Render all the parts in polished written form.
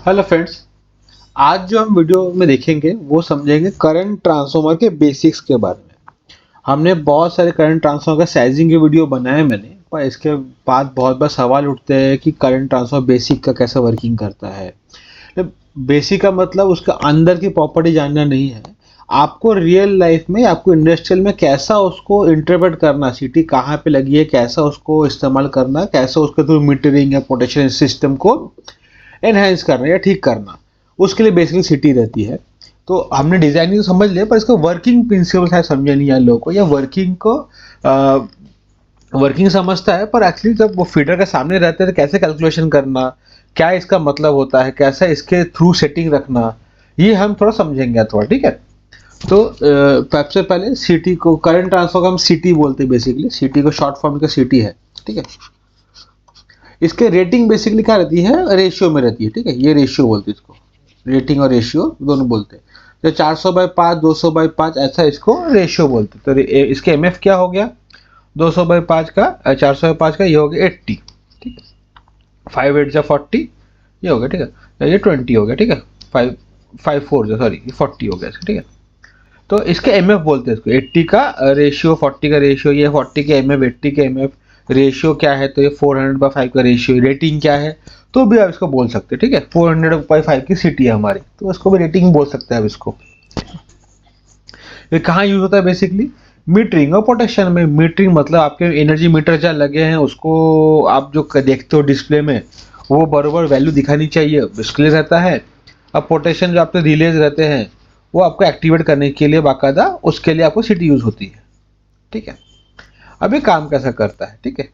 Hello friends. आज जो हम वीडियो में देखेंगे वो समझेंगे करंट ट्रांसफार्मर के बेसिक्स के बारे में। हमने बहुत सारे करंट ट्रांसफार्मर का साइजिंग के वीडियो बनाए मैंने, पर इसके बाद बहुत बार सवाल उठते हैं कि करंट ट्रांसफार्मर बेसिक का कैसे वर्किंग करता है। बेसिक का मतलब उसका अंदर की प्रॉपर्टी जानना नहीं है, आपको रियल लाइफ में, आपको इंडस्ट्रियल में कैसा उसको इंटरप्रेट करना, सीटी कहाँ पे लगी है, कैसा उसको इस्तेमाल करना, कैसा उसके थ्रू मीटरिंग या पोटेंशियल सिस्टम को एनहांस करना या ठीक करना, उसके लिए बेसिकली सिटी रहती है। तो हमने डिजाइनिंग तो समझ लिया, पर इसको वर्किंग प्रिंसिपल शायद समझा नहीं यार लोगों को, या वर्किंग को वर्किंग समझता है पर एक्चुअली जब वो फीडर के सामने रहते हैं तो कैसे कैलकुलेशन करना, क्या इसका मतलब होता है, कैसा इसके थ्रू सेटिंग रखना, ये हम थोड़ा समझेंगे थोड़ा, ठीक है। तो सबसे पहले सीटी को, करंट ट्रांसफर को हम सीटी बोलते हैं, बेसिकली सीटी को शॉर्ट फॉर्म का सीटी है, ठीक है। इसके रेटिंग बेसिकली क्या रहती है, रेशियो में रहती है, ठीक है। ये रेशियो बोलते हैं इसको, रेटिंग और रेशियो दोनों बोलते हैं। तो 400/5, 200/5 ऐसा इसको रेशियो बोलते हैं। तो इसके एमएफ क्या हो गया, 200/5 का 400/5 का ये हो गया 80, ठीक है। 5 8 जा 40 ये हो गया, ठीक है। ये 20 हो गया, ठीक है। 5 5 4 जा सॉरी, ये 40 हो गया इसका, ठीक है। तो इसके एमएफ बोलते हैं इसको, 80 का रेशियो, 40 का रेशियो, ये 40 के एमएफ, 80 के एमएफ। रेशियो क्या है, तो ये 400/5 का रेशियो। रेटिंग क्या है, तो भी आप इसको बोल सकते हैं, ठीक है। 400/5 की सिटी है हमारी, तो इसको भी रेटिंग बोल सकते हैं आप इसको। ये कहाँ यूज होता है बेसिकली, मीटरिंग और प्रोटेक्शन में। मीटरिंग मतलब आपके एनर्जी मीटर जहाँ लगे हैं उसको आप जो देखते हो डिस्प्ले में, वो बराबर वैल्यू दिखानी चाहिए, इसके लिए रहता है। अब प्रोटेक्शन जो आपके रिलेज रहते हैं वो आपको एक्टिवेट करने के लिए बाकायदा, उसके लिए आपको सिटी यूज होती है, ठीक है। अब ये काम कैसा करता है, ठीक है।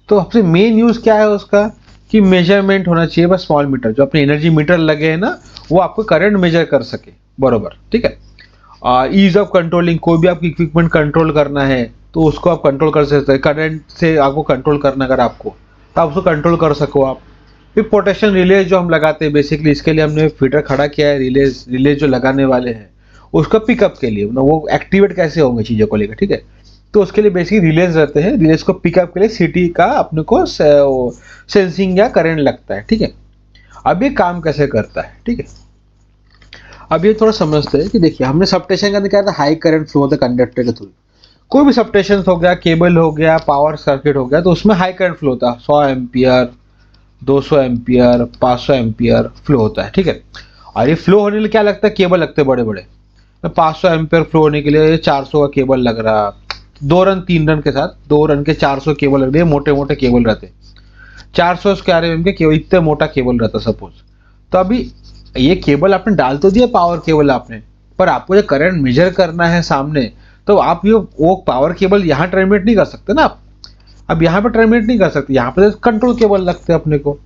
तो सबसे मेन यूज क्या है उसका, कि मेजरमेंट होना चाहिए बस। स्मॉल मीटर जो अपने एनर्जी मीटर लगे हैं ना, वो आपको करंट मेजर कर सके बरोबर, ठीक है। ईज ऑफ कंट्रोलिंग, कोई भी आपकी इक्विपमेंट कंट्रोल करना है तो उसको आप कंट्रोल कर सकते हैं। करंट से आपको कंट्रोल करना अगर आपको, तो आप उसको कंट्रोल कर सको आप। फिर प्रोटेक्शन रिले जो हम लगाते हैं बेसिकली, इसके लिए हमने फीडर खड़ा किया है। रिले जो लगाने वाले हैं उसका पिकअप के लिए, मतलब वो एक्टिवेट कैसे होंगे चीज़ों को लेकर, ठीक है। तो उसके लिए बेसिकली रिलेज रहते हैं, रिलेज को पिकअप के लिए सिटी का अपने को सेंसिंग या करंट लगता है, ठीक है। अब ये काम कैसे करता है, ठीक है। अब ये थोड़ा समझते हैं कि देखिए, हमने सबस्टेशन के अंदर क्या था, हाई करंट फ्लो होता है कंडक्टर के थ्रू। कोई भी सबस्टेशन हो गया, केबल हो गया, पावर सर्किट हो गया, तो उसमें हाई करंट फ्लो होता है। 100 एम्पियर, 200 एम्पियर, 500 एम्पियर फ्लो होता है, ठीक है। और ये फ्लो होने के लिए क्या लगता है, केबल लगते हैं बड़े बड़े। तो 500 एम्पियर फ्लो होने के लिए 400 का केबल लग रहा, 2 रन 3 रन के साथ, 2 रन के 400 केबल लग रहे हैं, मोटे मोटे केबल रहते। 400 स्क्वायर के केबल, इतने मोटा केबल रहता सपोज। तो अभी ये केबल आपने डाल तो दिया, पावर केबल आपने, पर आपको जो करंट मेजर करना है सामने, तो आप ये वो पावर केबल यहाँ टर्मिनेट नहीं कर सकते ना आप। अब यहाँ पे टर्मिनेट नहीं कर सकते, यहाँ पे कंट्रोल केबल लगते हैं अपने को।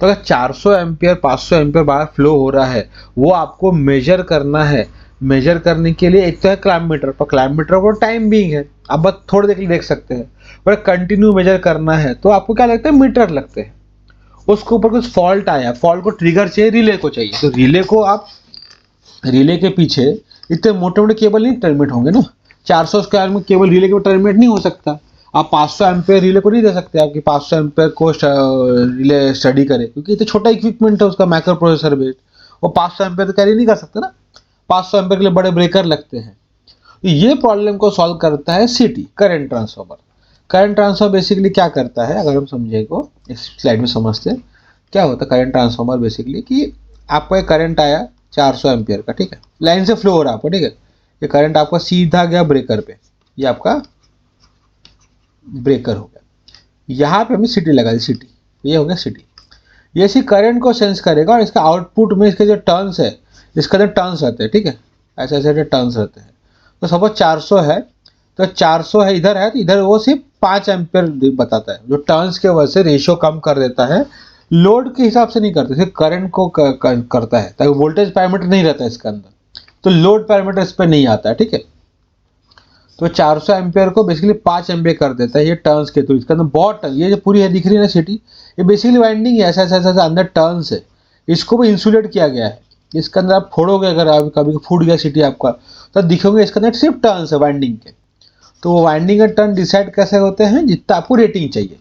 तो अगर 400 एम्पियर 500 एम्पियर बाहर फ्लो हो रहा है, वो आपको मेजर करना है। मेजर करने के लिए एक तो है क्लैम्प मीटर, पर क्लैम्प मीटर को टाइम भी है, आप बस थोड़ी देर देख सकते हैं। पर कंटिन्यू मेजर करना है तो आपको क्या लगता है, मीटर लगते हैं। उसके ऊपर कुछ फॉल्ट आया, फॉल्ट को ट्रिगर चाहिए, रिले को चाहिए, तो रिले को आप, रिले के पीछे इतने मोटे मोटे केबल नहीं टर्मिनेट होंगे ना। 400 स्क्वायर में केबल रिले के टर्मिनेट नहीं हो सकता। आप 500 एम्पेयर रिले को नहीं दे सकते, आपकी 500 एम्पेयर को रिले स्टडी करे, क्योंकि इतना छोटा इक्विपमेंट है उसका, माइक्रो प्रोसेसर बेस्ड। वो 500 एम्पेयर तो कैरी नहीं कर सकते ना, 500 एम्पेयर के लिए बड़े ब्रेकर लगते हैं। तो ये प्रॉब्लम को सॉल्व करता है सीटी, current transformer. Current transformer basically क्या करता है, अगर हम समझे को इस स्लाइड में समझते हैं क्या होता है करंट ट्रांसफार्मर बेसिकली, कि आपको एक करंट आया 400 एम्पियर का, ठीक है, लाइन से फ्लो हो रहा है आपको, ठीक है। ये करंट आपका सीधा गया ब्रेकर पे, ये आपका ब्रेकर हो गया। यहाँ पे हमें सिटी लगा दी, सिटी, ये हो गया सिटी। ये इसी करंट को सेंस करेगा और इसका आउटपुट में इसके जो टर्न्स है, इसके अंदर टर्न्स रहते हैं, ठीक है, ऐसे ऐसे टर्न्स रहते हैं। तो सपोज 400 है, तो 400 है इधर है, तो इधर वो सिर्फ 5 एम्पियर बताता है, जो टर्न्स के वजह से रेशियो कम कर देता है। लोड के हिसाब से नहीं करता, सिर्फ करंट को करता है, ताकि वोल्टेज पैरामीटर नहीं रहता है इसके अंदर, तो लोड पैरामीटर इस पर नहीं आता है, ठीक है। तो 400 एम्पियर को बेसिकली 5 एम्पियर कर देता है ये टर्न्स के थ्रू। इसके अंदर बहुत ये जो पूरी है दिख रही है ना सिटी, ये बेसिकली वाइंडिंग है, ऐसा ऐसा ऐसा अंदर टर्न्स है, इसको भी इंसुलेट किया गया है। इसके अंदर आप फोड़ोगे, अगर आप कभी फूट गया सिटी आपका, तो दिखोगे इसके अंदर सिर्फ टर्न्स है वाइंडिंग के। तो वो वाइंडिंग का टर्न डिसाइड कैसे होते हैं, जितना आपको रेटिंग चाहिए।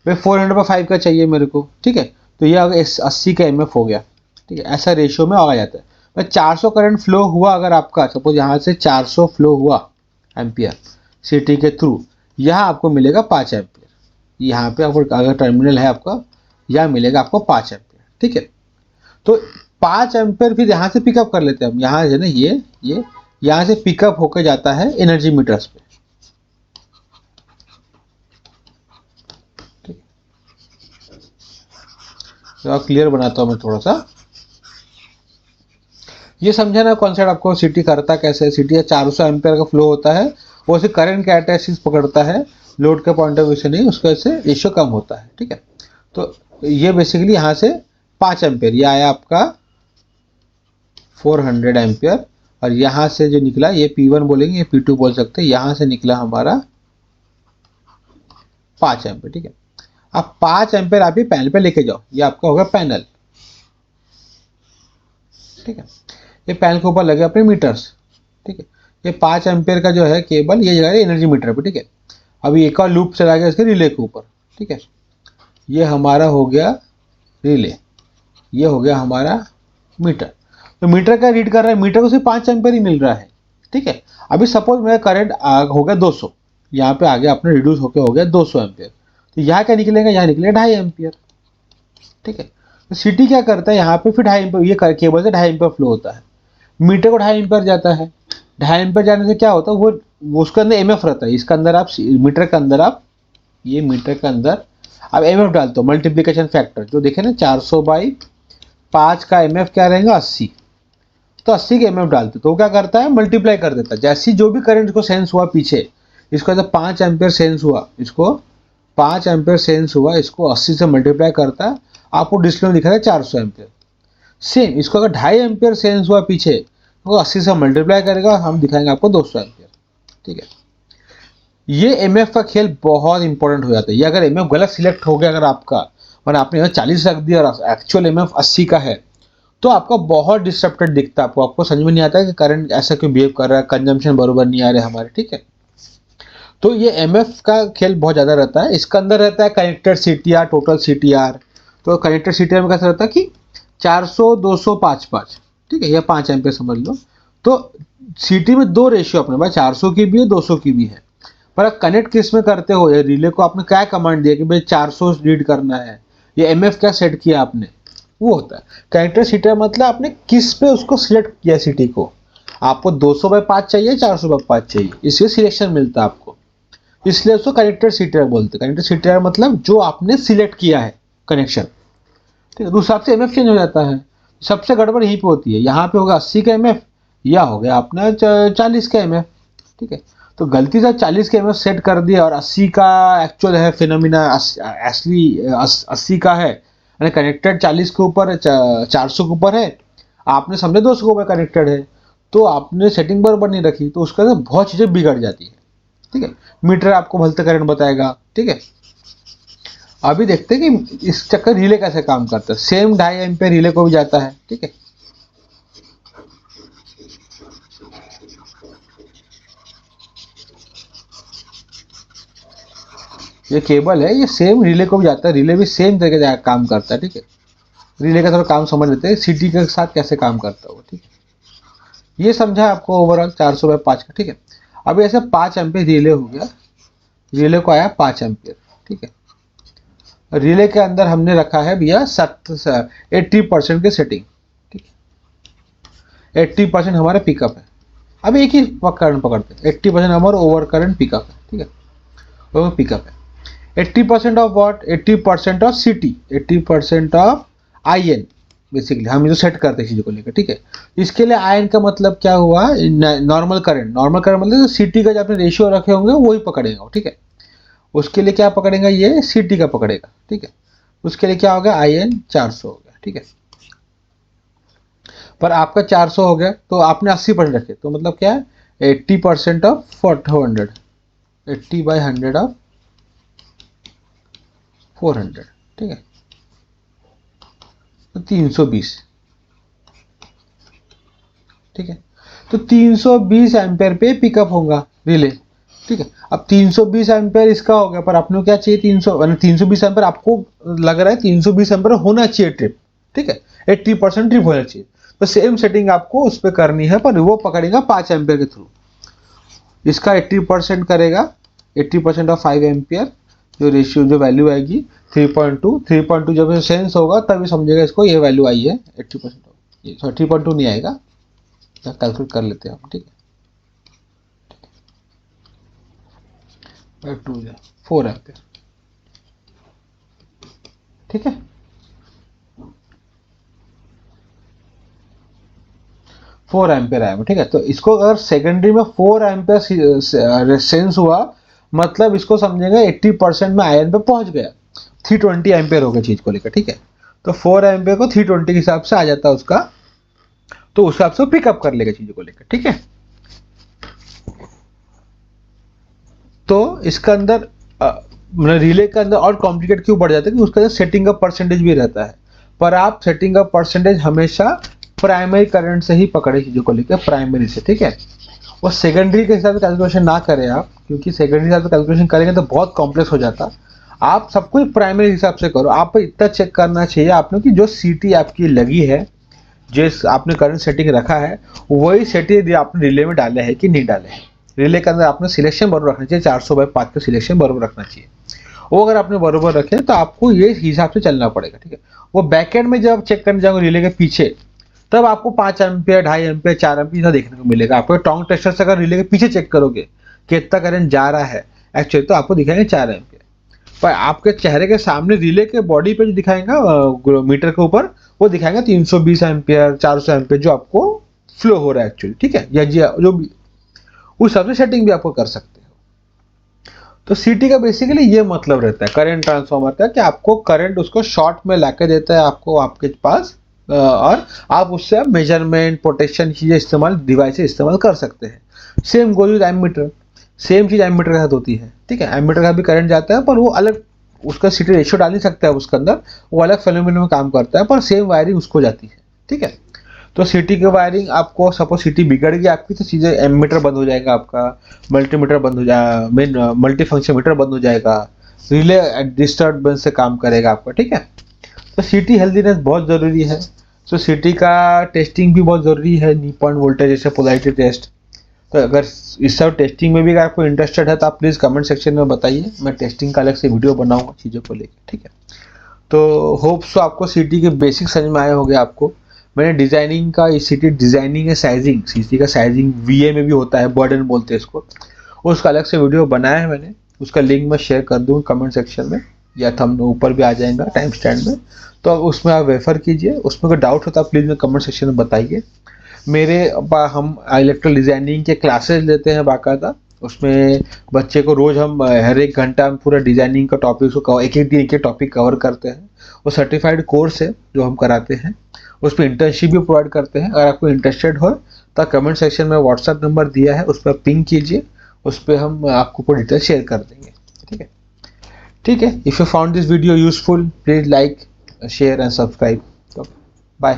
भाई 400/5 का चाहिए मेरे को, ठीक है, तो ये 80 का एमएफ हो गया, ठीक है, ऐसा रेशियो में आ जाता है। मैं 400 करंट फ्लो हुआ अगर आपका, सपोज यहाँ से 400 फ्लो हुआ एम्पियर सिटी के थ्रू, यहाँ आपको मिलेगा 5 एम्पियर। यहाँ पे आपको अगर टर्मिनल है आपका, यहाँ मिलेगा आपको 5 एम्पियर। ठीक है, तो 5 एम्पियर फिर यहाँ से पिकअप कर लेते हैं हम, यहाँ है ना ये यहाँ से पिकअप होकर जाता है एनर्जी मीटर्स पे। ठीक है, तो क्लियर बनाता हूँ मैं थोड़ा सा, ये समझा ना कॉन्सेप्ट आपको। सिटी करता कैसे है, सिटी 400 एम्पियर का फ्लो होता है, वो से करंट कैरेक्टरिस्टिक्स पकड़ता है, लोड के पॉइंट ऑफ व्यू से नहीं, उसके वजह से रेशियो कम होता है। ठीक है, तो ये बेसिकली यहाँ से 5 एम्पियर, ये आया आपका 400 एम्पियर, और यहाँ से जो निकला ये P1 बोलेंगे, ये P2 बोल सकते हैं, यहाँ से निकला हमारा 5 एम्पियर। ठीक है, अब 5 एम्पियर आप ये पैनल पे लेके जाओ, ये आपका होगा पैनल। ठीक है, ये पैनल के ऊपर लगे अपने मीटर्स। ठीक है, ये 5 एम्पियर का जो है केबल, ये जगह एनर्जी मीटर पे। ठीक है, अभी एक और लूप चला गया इसके रिले के ऊपर। ठीक है, ये हमारा हो गया रिले, ये हो गया हमारा मीटर। तो मीटर क्या रीड कर रहा है, मीटर को सिर्फ 5 एम्पियर ही मिल रहा है। ठीक है, अभी सपोज मेरा करंट हो गया 200, यहाँ पे आगे अपने रिड्यूस होकर हो गया 200 एम्पियर, तो यहाँ क्या निकलेगा, यहाँ निकलेगा 2.5 एम्पियर। ठीक है, तो सिटी क्या करता है, यहाँ पे फिर 2.5 एम्पियर, ये केबल से 2.5 एम्पियर फ्लो होता है, मीटर को 2.5 एम्पियर जाता है। 2.5 एम्पियर जाने से क्या होता है, वो उसके अंदर एमएफ रहता है, इसके अंदर आप मीटर के अंदर आप, ये मीटर के अंदर आप एमएफ डालते हो, मल्टीप्लिकेशन फैक्टर जो देखे ना 400/5 का एमएफ क्या रहेगा 80, तो 80 के एमएफ डालते तो वो क्या करता है मल्टीप्लाई कर देता है। जैसे जो भी करंट को सेंस हुआ पीछे, इसको जब 5 एम्पियर सेंस हुआ, इसको 5 एम्पियर सेंस हुआ, इसको 80 से मल्टीप्लाई करता है, आपको डिस्प्ले में दिखा रहा है 400 एम्पियर। सेम इसको अगर 2.5 एम्पियर सेंस हुआ पीछे, वो 80 से मल्टीप्लाई करेगा, हम दिखाएंगे आपको 200 एम्पियर। ठीक है, ये एमएफ का खेल बहुत इंपॉर्टेंट हो जाता है। ये अगर एमएफ गलत सिलेक्ट हो गया अगर आपका, और आपने 40 रख दिया और एक्चुअल एमएफ 80 का है, तो आपका बहुत डिस्टर्बेड दिखता है, आपको समझ में नहीं आता है कि करंट ऐसा क्यों बिहेव कर रहा है, कंजम्पशन बराबर नहीं आ रहे हमारे। ठीक है, तो ये एमएफ का खेल बहुत ज़्यादा रहता है। इसके अंदर रहता है कनेक्टेड सीटीआर, टोटल सीटीआर। तो कनेक्टेड सीटीआर में कैसा रहता है कि 400, 200, 5, ठीक है, या 5 एम्पियर समझ लो। तो सीटी में 2 रेशियो अपने पास, 400 की भी है, 200 की भी है। पर आप कनेक्ट किस में करते हो, ये रिले को आपने क्या कमांड दिया कि भाई 400 रीड करना है, ये एमएफ क्या सेट किया आपने, वो होता है कनेक्टेड सीटीआर। मतलब आपने किस पे उसको सिलेक्ट किया सिटी को, आपको 200/5 चाहिए, 400/5 चाहिए, इससे सिलेक्शन मिलता है आपको, इसलिए उसको कनेक्टेड सीटीआर बोलते हैं। कनेक्टेड सीटीआर मतलब जो आपने सिलेक्ट किया है कनेक्शन। ठीक है, तो उस हिसाब से एमएफ चेंज हो जाता है। सबसे गड़बड़ यहीं पे होती है, यहाँ पे होगा 80 का एमएफ, या हो गया अपना 40 का एमएफ। ठीक है, तो गलती से 40 का एमएफ सेट कर दिया और 80 का एक्चुअल है फिनोमिना, असली 80 का है, यानी कनेक्टेड 40 के ऊपर 400 के ऊपर है, आपने समझे 200 के ऊपर कनेक्टेड है, तो आपने सेटिंग बराबर नहीं रखी, तो उसका ना बहुत चीज़ें बिगड़ जाती है। ठीक है, मीटर आपको भलते करंट बताएगा। ठीक है, अभी देखते हैं कि इस चक्कर रिले कैसे काम करता है। सेम 2.5 एम्पियर रिले को भी जाता है। ठीक है, ये केबल है, ये सेम रिले को भी जाता है, रिले भी सेम तरीके से काम करता है। ठीक है, रिले का थोड़ा काम समझ लेते हैं सीटी के साथ कैसे काम करता है वो। ठीक है, ये समझा आपको ओवरऑल 400/5 का। ठीक है, अभी ऐसे 5 एम्पियर रिले हो गया, रिले को आया 5 एम्पियर। ठीक है, रिले के अंदर हमने रखा है भैया 80% की सेटिंग। ठीक है, 80% हमारा पिकअप है। अब एक ही करंट पकड़ते हैं, 80% हमारा ओवर करंट पिकअप है। ठीक है, ओवर पिकअप है 80% of what, 80% of city, 80% of IN. Basically हम जो सेट करते हैं चीज़ों को लेकर। ठीक है, इसके लिए आयन का मतलब क्या हुआ, नॉर्मल करंट। नॉर्मल करंट मतलब सिटी का जो आपने रेशियो रखे होंगे वही पकड़ेगा। ठीक है, उसके लिए क्या पकड़ेगा, ये सीटी का पकड़ेगा। ठीक है, उसके लिए क्या हो गया, आईएन 400 हो गया। ठीक है, पर आपका 400 हो गया तो आपने 80% रखे, तो मतलब क्या है 80% ऑफ 400, 80/100 ऑफ 400। ठीक है, तो 320। ठीक है, तो 320 एम्पेयर पे पिकअप होगा रिले। ठीक है, अब 320 एम्पेयर इसका हो गया, पर आपने क्या चाहिए 300, 320 एम्पेयर आपको लग रहा है 320 एम्पेयर होना चाहिए ट्रिप। ठीक है, 80% ट्रिप होना चाहिए। तो सेम सेटिंग आपको उस पर करनी है, पर वो पकड़ेगा 5 एम्पियर के थ्रू। इसका 80% करेगा, 80% ऑफ 5 एम्पियर, जो रेशियो जो वैल्यू आएगी 3.2 जब सेंस होगा तभी समझेगा इसको ये वैल्यू आई है 80%। ये 3.2 नहीं आएगा, कैलकुलेट कर लेते हैं हम, ठीक है, 4 एम्पियर, ठीक है। 4 एम्पियर आया, ठीक है। तो इसको अगर सेकेंडरी में 4 एम्पियर सेंस हुआ, मतलब इसको समझेंगे 80% में आयरन पे पहुंच गया, 320 एम्पियर हो गया चीज को लेकर, ठीक है। तो 4 एम्पियर को 320 के हिसाब से आ जाता है उसका, तो उस हिसाब से पिकअप कर लेगा चीजों को लेकर, ठीक है। तो इसका अंदर रिले के अंदर और कॉम्प्लिकेट क्यों बढ़ जाता है कि उसका सेटिंग का परसेंटेज भी रहता है, पर आप सेटिंग का परसेंटेज हमेशा प्राइमरी करंट से ही पकड़े चीजों को लेकर, प्राइमरी से, ठीक है। और सेकेंडरी के हिसाब से कैलकुलेशन ना करें आप, क्योंकि सेकेंडरी हिसाब से कैलकुलेशन करेंगे तो बहुत कॉम्प्लेक्स हो जाता। आप सब कुछ प्राइमरी हिसाब से करो। आप इतना चेक करना चाहिए आपने कि जो सीटी आपकी लगी है, जिस आपने करंट सेटिंग रखा है, वही सेटिंग आपने रिले में डाले है कि नहीं डाले हैं। रिले के अंदर आपने सिलेक्शन बराबर रखना चाहिए, 400/5 का सिलेक्शन बराबर रखना चाहिए। वो अगर आपने बराबर रखे तो आपको ये हिसाब से चलना पड़ेगा, ठीक है। वो बैकएंड में जब चेक करने जाओगे रिले के पीछे, तब आपको 5 एम्पियर, 2.5 एम्पियर, 4 एम्पियर देखने को मिलेगा। आपको टोंग टेस्टर से अगर रिले के पीछे चेक करोगे कि इतना करंट जा रहा है एक्चुअली, तो आपको दिखाएंगे 4 एम्पियर। पर आपके चेहरे के सामने रिले के बॉडी पे जो दिखाएगा मीटर के ऊपर, वो दिखाएगा 320 एम्पियर, 400 एम्पियर जो आपको फ्लो हो रहा है एक्चुअली, ठीक है। या जो भी उस हिसाब से सेटिंग भी आपको कर सकते हो। तो सीटी का बेसिकली ये मतलब रहता है करंट ट्रांसफॉर्मर का, कि आपको करंट उसको शॉर्ट में लाके देता है आपको आपके पास, और आप उससे मेजरमेंट, प्रोटेक्शन चीजें इस्तेमाल, डिवाइसेस इस्तेमाल कर सकते हैं। Same goes with ammeter, same चीज एमीटर के साथ होती है, ठीक है। एमीटर का भी करंट जाता है, पर वो अलग, उसका सीटी रेशियो डाल नहीं सकता है उसके अंदर, वो अलग फिनोमेना में काम करता है, पर सेम वायरिंग उसको जाती है, ठीक है। तो सीटी की वायरिंग आपको, सपोज सीटी बिगड़ गई आपकी, तो चीजें एमीटर बंद हो जाएगा आपका, मल्टीमीटर बंद हो जाएगा, मेन मल्टी फंक्शन मीटर बंद हो जाएगा, रिले डिस्टर्बेंस से काम करेगा आपका, ठीक है। तो सीटी हेल्दीनेस बहुत जरूरी है। तो सीटी का टेस्टिंग भी बहुत जरूरी है, नी पॉइंट वोल्टेज जैसे पोलैरिटी टेस्ट। तो अगर इस सब टेस्टिंग में भी अगर आपको इंटरेस्टेड है तो आप प्लीज़ कमेंट सेक्शन में बताइए, मैं टेस्टिंग का अलग से वीडियो बनाऊंगा चीज़ों को लेकर, ठीक है। तो होप सो आपको सीटी के बेसिक समझ में आया होगा आपको। मैंने डिजाइनिंग का, सीटी डिजाइनिंग है, साइजिंग, सीटी का साइजिंग वीए में भी होता है, बर्डन बोलते हैं इसको, उसका अलग से वीडियो बनाया है मैंने, उसका लिंक मैं शेयर कर दूँगा कमेंट सेक्शन में, या थंब ऊपर भी आ जाएगा टाइम स्टैंड में। तो उसमें आप रेफर कीजिए, उसमें कोई डाउट होता है प्लीज़ में कमेंट सेक्शन में बताइए। हम इलेक्ट्रिकल डिजाइनिंग के क्लासेस लेते हैं बाकायदा, उसमें बच्चे को रोज हम हर एक घंटा में पूरा डिजाइनिंग का टॉपिक को एक एक दिन एक टॉपिक कवर करते हैं। वो सर्टिफाइड कोर्स है जो हम कराते हैं, उस पर इंटर्नशिप भी प्रोवाइड करते हैं। अगर आपको इंटरेस्टेड हो तो कमेंट सेक्शन में व्हाट्सएप नंबर दिया है, उस पर पिंग कीजिए, उस पर हम आपको पूरी डिटेल शेयर कर देंगे, ठीक है। ठीक है, if you found this video useful please like, share and subscribe. So, bye.